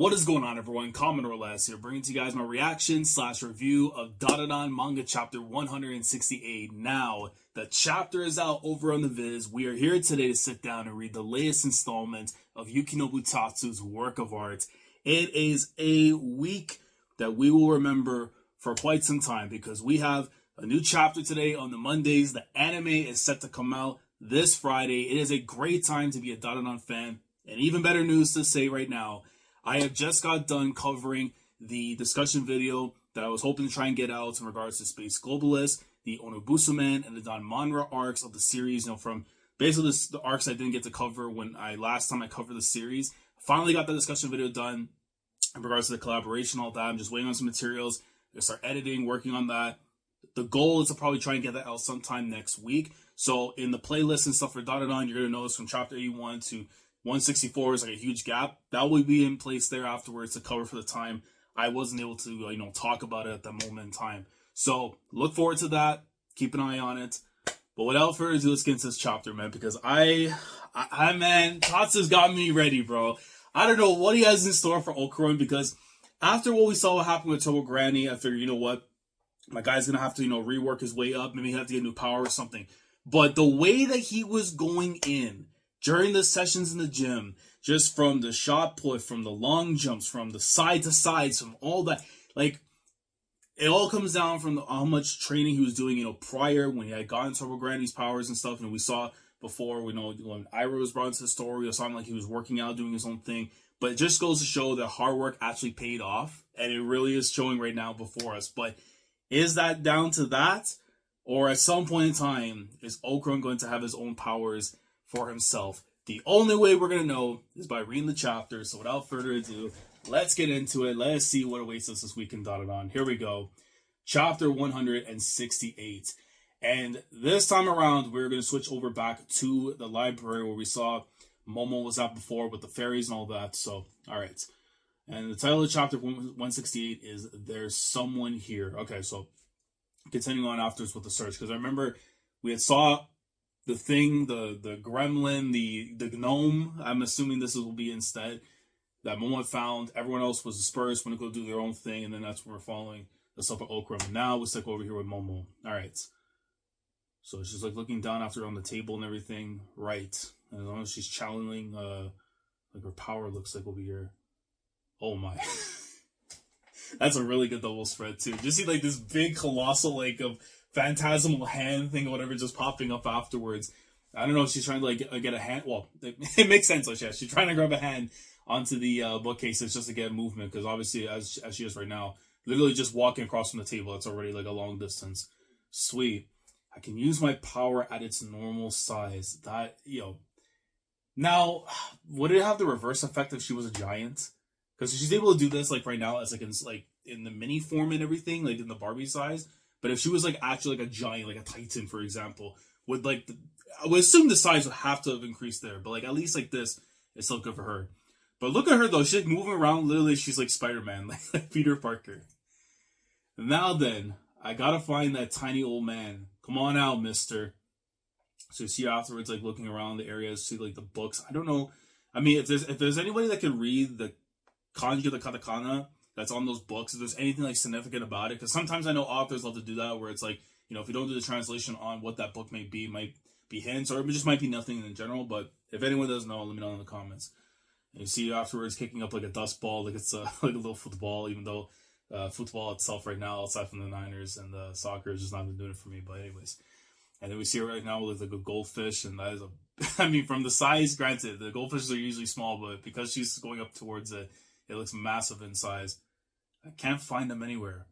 What is going on, everyone? Commodore Last here, bringing to you guys my reaction / review of Dandadan manga chapter 168. Now, the chapter is out over on the Viz. We are here today to sit down and read the latest installment of Yukinobu Tatsu's work of art. It is a week that we will remember for quite some time because we have a new chapter today on the Mondays. The anime is set to come out this Friday. It is a great time to be a Dandadan fan. And even better news to say right now, I have just got done covering the discussion video that I was hoping to try and get out in regards to Space Globalist, the Onobusuman, and the Don Manra arcs of the series. From basically the arcs I didn't get to cover when last time I covered the series. Finally got the discussion video done in regards to the collaboration, all that. I'm just waiting on some materials. I start editing, working on that. The goal is to probably try and get that out sometime next week. So in the playlist and stuff for Dandadan, you're going to notice from chapter 81 to 164 is like a huge gap. That will be in place there afterwards to cover for the time I wasn't able to, talk about it at that moment in time. So look forward to that. Keep an eye on it. But without further ado, let's get into this chapter, man, because man, Tatsu's got me ready, bro. I don't know what he has in store for Okuron, because after what we saw what happened with Tobo Granny, I figured, you know what, my guy's gonna have to, rework his way up. Maybe he have to get new power or something. But the way that he was going in during the sessions in the gym, just from the shot put, from the long jumps, from the side to sides, from all that, it all comes down from how much training he was doing, prior when he had gotten Turbo Granny's powers and stuff. And we saw before, when Iroh was brought into the story, it sounded like he was working out, doing his own thing. But it just goes to show that hard work actually paid off, and it really is showing right now before us. But is that down to that? Or at some point in time, is Okuron going to have his own powers for himself? The only way we're going to know is by reading the chapter. So without further ado, let's get into it. Let us see what awaits us this week in Dandadan. Here we go. Chapter 168. And this time around, we're going to switch over back to the library where we saw Momo was at before with the fairies and all that. So, all right. And the title of chapter 168 is There's Someone Here. Okay, so continuing on afterwards with the search, because I remember we had saw the thing, the gremlin, the gnome. I'm assuming this will be instead that Momo found. Everyone else was dispersed, went to go do their own thing, and then that's when we're following the stuff of Okuron. Now we're stuck over here with Momo. All right. So she's looking down after on the table and everything. Right. And as long as she's channeling, her power looks like over here. Oh my. That's a really good double spread too. Just see this big colossal of phantasmal hand thing or whatever just popping up afterwards. I don't know if she's trying to get a hand. Well, it makes sense. She's trying to grab a hand onto the bookcases just to get movement, because obviously as she is right now, literally just walking across from the table, it's already a long distance. Sweet. I can use my power at its normal size. That, Now, would it have the reverse effect if she was a giant? Because she's able to do this right now as in the mini form and everything, in the Barbie size. But if she was actually a giant, a Titan, for example, would I would assume the size would have to have increased there. But at least this, it's still good for her. But look at her though, she's moving around. Literally, she's like Spider-Man, like Peter Parker. Now then, I gotta find that tiny old man. Come on out, mister. So you see afterwards, looking around the area, see the books. I don't know. I mean, if there's anybody that can read the kanji, the katakana that's on those books, if there's anything significant about it, because sometimes I know authors love to do that, where it's if you don't do the translation on what that book may be, it might be hints, or it just might be nothing in general. But if anyone does know, let me know in the comments. And you see afterwards kicking up a dust ball, it's a little football, even though football itself right now, aside from the Niners and the soccer, is just not been doing it for me. But anyways, and then we see her right now with a goldfish, and that is from the size, granted, the goldfishes are usually small, but because she's going up towards it, it looks massive in size. I can't find them anywhere.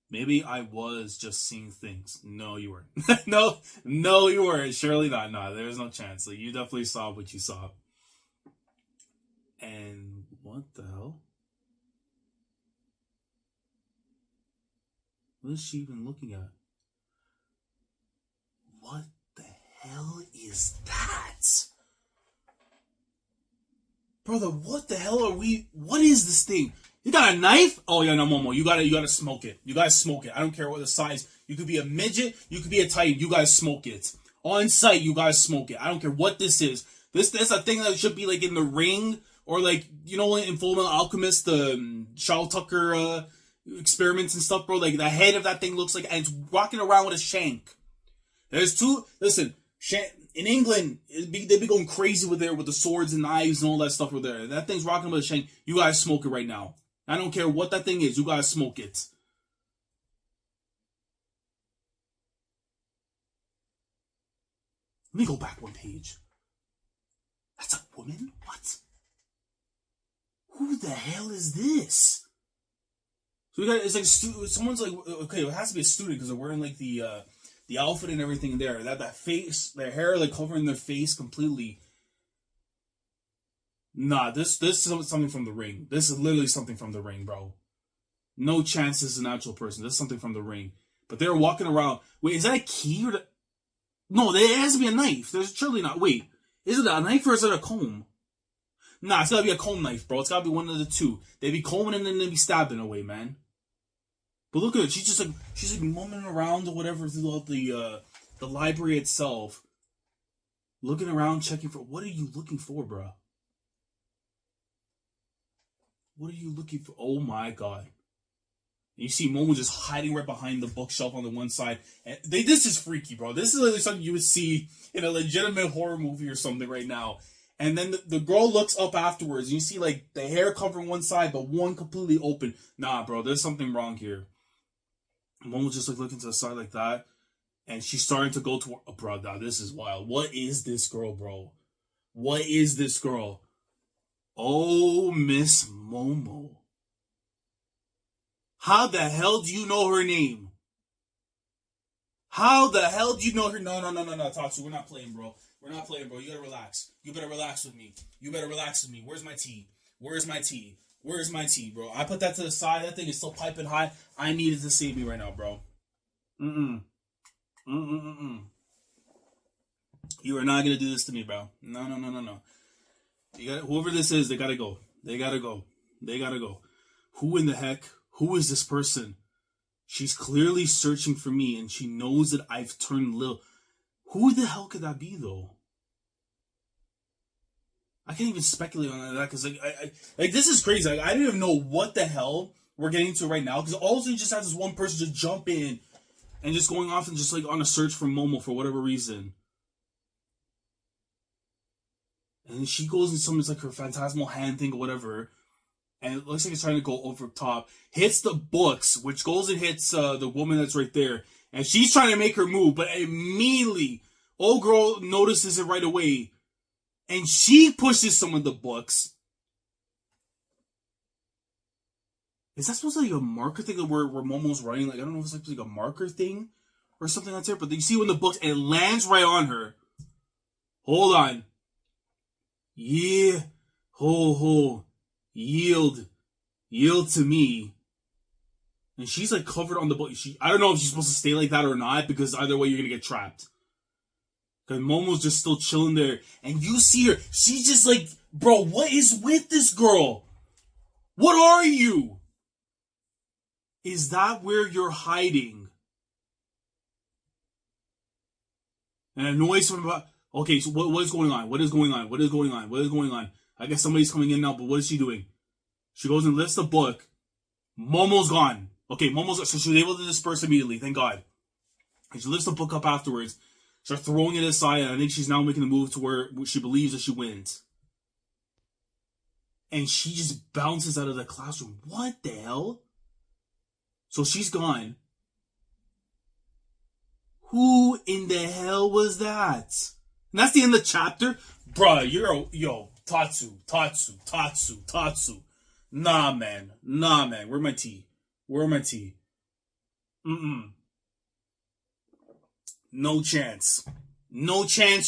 Maybe I was just seeing things. No, you weren't. no, you weren't. Surely not. No, there's no chance. You definitely saw what you saw. And what the hell? What is she even looking at? What the hell is that? Brother, what the hell are we... What is this thing? You got a knife? Oh, yeah, no, Momo. You gotta smoke it. You gotta smoke it. I don't care what the size. You could be a midget. You could be a titan. You gotta smoke it. On site, you gotta smoke it. I don't care what this is. This a thing that should be in the ring Or like, you know, in Full Metal Alchemist, the Shao Tucker experiments and stuff, bro. Like the head of that thing looks like, and it's walking around with a shank. There's two. Listen, in England, they be going crazy with the swords and knives and all that stuff over there. That thing's rocking with a shank. You guys smoke it right now. I don't care what that thing is. You guys smoke it. Let me go back one page. That's a woman? What? Who the hell is this? So we got, it's like someone's like, okay, it has to be a student because they're wearing like the outfit and everything there. That face, their hair like covering their face completely. Nah, this is something from The Ring. This is literally something from The Ring, bro. No chance this is an actual person. This is something from The Ring. But they're walking around. Wait, is that a key or no, there has to be a knife. There's surely not. Wait, is it a knife or is it a comb? Nah, it's gotta be a comb knife, bro. It's gotta be one of the two. They be combing and then they be stabbing away, man. But look at it. She's like mumming around or whatever throughout the library itself. Looking around, checking for, what are you looking for, bro? What are you looking for? Oh my god. You see Momo just hiding right behind the bookshelf on the one side. And this is freaky, bro. This is literally something you would see in a legitimate horror movie or something right now. And then the girl looks up afterwards. And you see like the hair covering one side, but one completely open. Nah, bro, there's something wrong here. Momo's just like looking to the side like that. And she's starting to go toward... Oh, bro, nah, this is wild. What is this girl, bro? What is this girl? Oh, Miss Momo. How the hell do you know her name? How the hell do you know her? No, Tatsu, we're not playing, bro. We're not playing, bro. You gotta relax. You better relax with me. You better relax with me. Where's my tea? Where's my tea? Where's my tea, bro? I put that to the side. That thing is still piping hot. I need it to save me right now, bro. You are not gonna do this to me, bro. No. You got whoever this is. They gotta go. They gotta go. They gotta go. Who in the heck? Who is this person? She's clearly searching for me, and she knows that I've turned little. Who the hell could that be, though? I can't even speculate on that because like this is crazy. Like, I don't even know what the hell we're getting to right now because all of a sudden you just have this one person just jump in and just going off and just like on a search for Momo for whatever reason. And she goes in some, it's like her phantasmal hand thing or whatever. And it looks like it's trying to go over top. Hits the books, which goes and hits the woman that's right there. And she's trying to make her move, but immediately, old girl notices it right away. And she pushes some of the books. Is that supposed to be like a marker thing where Momo's writing? Like, I don't know if it's like a marker thing or something that's there. But you see when the books, and it lands right on her. Hold on. Yeah. Ho. Yield to me. And she's like covered on the book. I don't know if she's supposed to stay like that or not, because either way you're gonna get trapped. Because Momo's just still chilling there, and you see her. She's just like, bro, what is with this girl? What are you? Is that where you're hiding? And a noise from about. Okay, so what is going on? What is going on? I guess somebody's coming in now, but what is she doing? She goes and lifts the book. Momo's gone. Okay, so she was able to disperse immediately, thank God. And she lifts the book up afterwards, starts throwing it aside, and I think she's now making the move to where she believes that she wins. And she just bounces out of the classroom. What the hell? So she's gone. Who in the hell was that? And that's the end of the chapter? Bruh, Tatsu. Nah, man. Where's my tea? No chance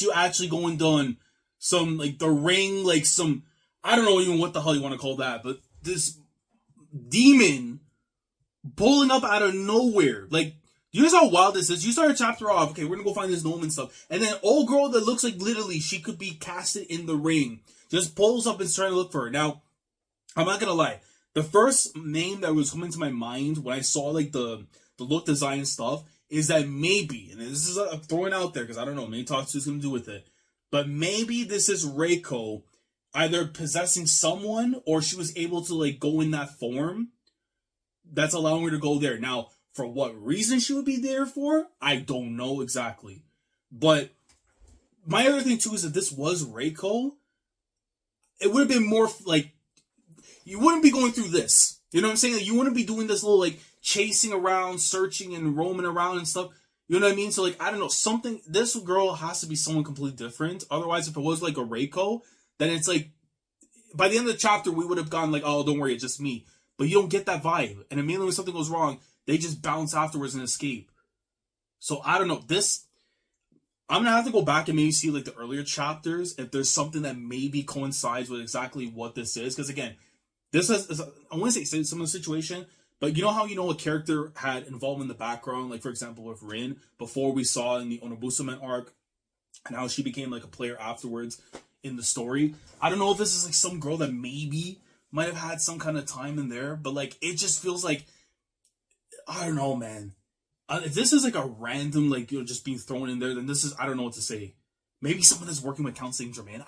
you actually go and done some, like, The Ring, like, some, I don't know even what the hell you want to call that, but this demon pulling up out of nowhere. Like, you know how wild this is? You start a chapter off, okay, we're gonna go find this gnome and stuff, and then old girl that looks like literally she could be casted in the ring just pulls up and trying to look for her. Now, I'm not gonna lie. The first name that was coming to my mind when I saw like the look design stuff is that maybe, and this is I'm throwing out there because I don't know, maybe Tatsu's gonna do with it, but maybe this is Reiko either possessing someone or she was able to like go in that form that's allowing her to go there. Now, for what reason she would be there for, I don't know exactly. But my other thing too is that this was Reiko. It would have been more like, you wouldn't be going through this. You know what I'm saying? Like, you wouldn't be doing this little like chasing around, searching and roaming around and stuff. You know what I mean? So like, I don't know, something, this girl has to be someone completely different. Otherwise, if it was like a Reiko, then it's like, by the end of the chapter, we would have gone like, oh, don't worry, it's just me. But you don't get that vibe. And immediately when something goes wrong, they just bounce afterwards and escape. So I don't know. This, I'm going to have to go back and maybe see like the earlier chapters if there's something that maybe coincides with exactly what this is. Because again, this is, I want to say some of the situation, but you know how a character had involvement in the background, like for example with Rin, before we saw in the Onobusumen arc, and how she became like a player afterwards in the story. I don't know if this is like some girl that maybe might have had some kind of time in there, but like it just feels like, I don't know, man. If this is like a random, like, just being thrown in there, then this is, I don't know what to say. Maybe someone that's working with Count Saint-Germain.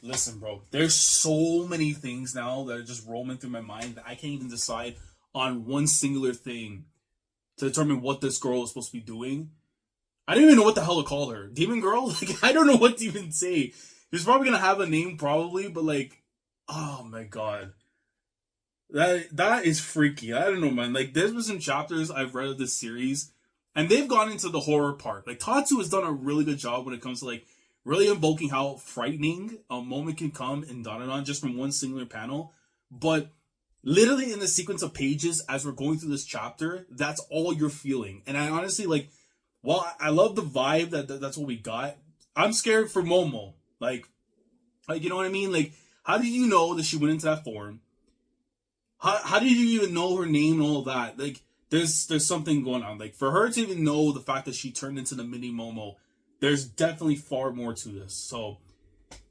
Listen, bro, there's so many things now that are just roaming through my mind that I can't even decide on one singular thing to determine what this girl is supposed to be doing. I don't even know what the hell to call her. Demon girl? Like, I don't know what to even say. She's probably going to have a name, probably, but like, oh my god. That is freaky. I don't know, man. Like, there's been some chapters I've read of this series, and they've gone into the horror part. Like, Tatsu has done a really good job when it comes to, like, really invoking how frightening a moment can come in Dandadan just from one singular panel. But literally in the sequence of pages as we're going through this chapter, that's all you're feeling. And I honestly, like, while I love the vibe that's what we got, I'm scared for Momo. Like, you know what I mean? Like, how did you know that she went into that form? How did you even know her name and all that? Like, there's something going on. Like, for her to even know the fact that she turned into the mini Momo, there's definitely far more to this. So,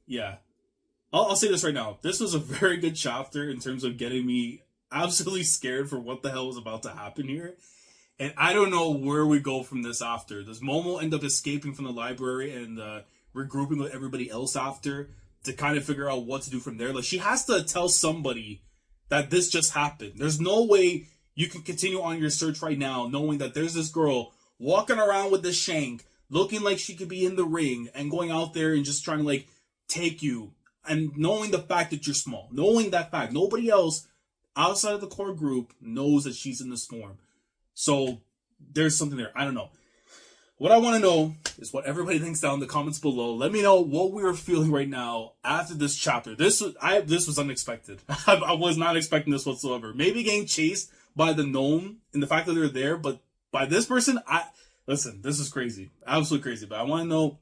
yeah. I'll say this right now. This was a very good chapter in terms of getting me absolutely scared for what the hell was about to happen here. And I don't know where we go from this after. Does Momo end up escaping from the library and regrouping with everybody else after to kind of figure out what to do from there? Like, she has to tell somebody that this just happened. There's no way you can continue on your search right now knowing that there's this girl walking around with this shank, looking like she could be in the ring and going out there and just trying to like take you, and knowing the fact that you're small, knowing that fact. Nobody else outside of the core group knows that she's in the storm. So there's something there. I don't know. What I want to know is what everybody thinks down in the comments below. Let me know what we are feeling right now after this chapter. This was unexpected. I was not expecting this whatsoever. Maybe getting chased by the gnome and the fact that they're there, but by this person, listen, this is crazy. Absolutely crazy. But I want to know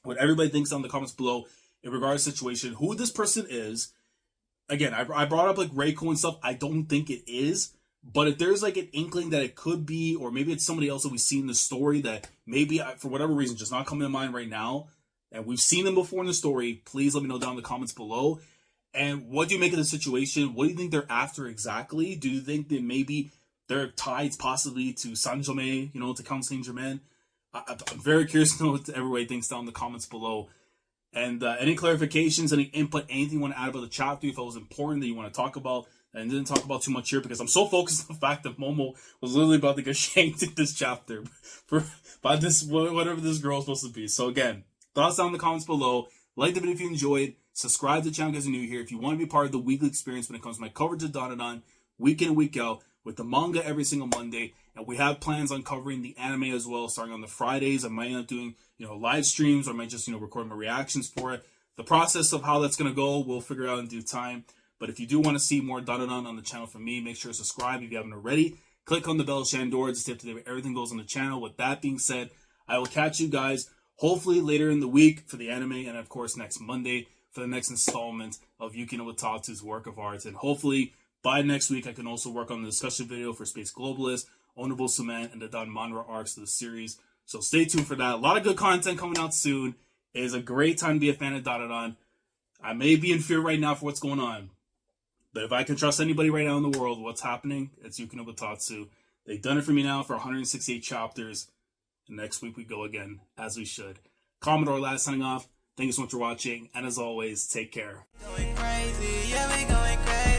what everybody thinks down in the comments below in regards to the situation, who this person is. Again, I brought up like Reiko and stuff. I don't think it is. But if there's like an inkling that it could be, or maybe it's somebody else that we've seen in the story that maybe for whatever reason just not coming to mind right now, and we've seen them before in the story, please let me know down in the comments below. And what do you make of the situation? What do you think they're after exactly? Do you think that maybe they're tied possibly to Saint-Germain, to Count Saint-Germain? I'm very curious to know what everybody thinks down in the comments below. And any clarifications, any input, anything you want to add about the chapter, if it was important that you want to talk about, and didn't talk about too much here because I'm so focused on the fact that Momo was literally about to get shanked in this chapter by this, whatever this girl is supposed to be. So again, thoughts down in the comments below. Like the video if you enjoyed. Subscribe to the channel because you're new here. If you want to be part of the weekly experience when it comes to my coverage of Dandadan, week in and week out, with the manga every single Monday. And we have plans on covering the anime as well, starting on the Fridays. I might end up doing, live streams, or I might just, record my reactions for it. The process of how that's going to go, we'll figure out in due time. But if you do want to see more Dandadan on the channel from me, make sure to subscribe if you haven't already. Click on the bell Shandor to stay up to date with everything goes on the channel. With that being said, I will catch you guys hopefully later in the week for the anime, and of course next Monday for the next installment of Yukino with Tatsu's work of art. And hopefully by next week I can also work on the discussion video for Space Globalist, Onobusumen, and the Dan Manra arcs of the series. So stay tuned for that. A lot of good content coming out soon. It is a great time to be a fan of Dandadan. I may be in fear right now for what's going on, but if I can trust anybody right now in the world, what's happening, it's Yukino with Tatsu. They've done it for me now for 168 chapters. And next week we go again, as we should. Commodore last signing off. Thank you so much for watching, and as always, take care. Going crazy, yeah, we going crazy.